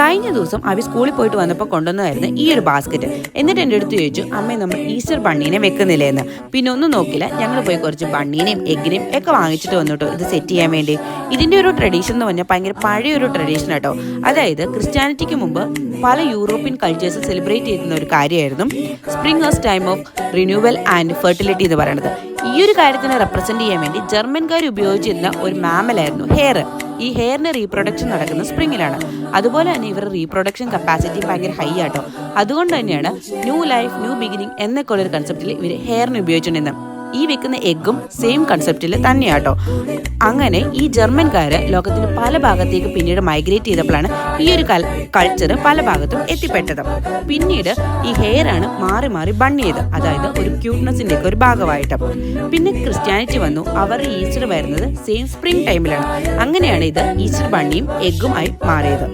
കഴിഞ്ഞ ദിവസം അവ സ്കൂളിൽ പോയിട്ട് വന്നപ്പോൾ കൊണ്ടുവന്നതായിരുന്നു ഈ ഒരു ബാസ്ക്കറ്റ്. എന്നിട്ട് എൻ്റെ അടുത്ത് ചോദിച്ചു, അമ്മേ നമ്മൾ ഈസ്റ്റർ ബണ്ണീനെ വെക്കുന്നില്ലേ എന്ന്. പിന്നെ ഒന്നും നോക്കില്ല, ഞങ്ങൾ പോയി കുറച്ച് ബണ്ണീനെയും എഗ്ഗിനെയും ഒക്കെ വാങ്ങിച്ചിട്ട് വന്നിട്ടോ ഇത് സെറ്റ് ചെയ്യാൻ വേണ്ടി. ഇതിൻ്റെ ഒരു ട്രഡീഷൻ എന്ന് പറഞ്ഞാൽ ഭയങ്കര പഴയൊരു ട്രഡീഷൻ ആട്ടോ. അതായത് ക്രിസ്ത്യാനിറ്റിക്ക് മുമ്പ് പല യൂറോപ്യൻ കൾച്ചേഴ്സ് സെലിബ്രേറ്റ് ചെയ്യുന്ന ഒരു കാര്യമായിരുന്നു spring hers time of renewal and fertility എന്ന് പറയുന്നത്. ഈ ഒരു കാര്യത്തിനെ റെപ്രസെന്റ് ചെയ്യാൻ വേണ്ടി ജർമ്മൻകാർ ഉപയോഗിച്ചിരുന്ന ഒരു മാമലായിരുന്നു ഹെയർ. ഈ ഹെയറിന് റീപ്രൊഡക്ഷൻ നടക്കുന്ന സ്പ്രിങ്ങിലാണ്. അതുപോലെ തന്നെ ഇവരുടെ റീപ്രൊഡക്ഷൻ കപ്പാസിറ്റി ഭയങ്കര ഹൈ ആട്ടോ. അതുകൊണ്ട് തന്നെയാണ് ന്യൂ ലൈഫ് ന്യൂ ബിഗിനിങ് എന്നൊക്കെ ഉള്ളൊരു കൺസെപ്റ്റിൽ ഇവർ ഹെയറിന് ഉപയോഗിച്ചിട്ടുണ്ടെന്ന്. ഈ വെക്കുന്ന എഗ്ഗും സെയിം കൺസെപ്റ്റിൽ തന്നെയാട്ടോ. അങ്ങനെ ഈ ജർമ്മൻകാര് ലോകത്തിന്റെ പല ഭാഗത്തേക്ക് പിന്നീട് മൈഗ്രേറ്റ് ചെയ്തപ്പോഴാണ് ഈ ഒരു കൾച്ചർ പല ഭാഗത്തും എത്തിപ്പെട്ടത്. പിന്നീട് ഈ ഹെയർ ആണ് മാറി മാറി ബണ്ണ് ചെയ്ത്, അതായത് ഒരു ക്യൂട്ട്നെസിന്റെ ഒക്കെ ഒരു ഭാഗമായിട്ട്. പിന്നെ ക്രിസ്ത്യാനിറ്റി വന്നു, അവരുടെ ഈസ്റ്റർ വരുന്നത് സെയിം സ്പ്രിംഗ് ടൈമിലാണ്. അങ്ങനെയാണ് ഇത് ഈസ്റ്റർ ബണ്ണിയും എഗ്ഗും ആയി മാറിയത്.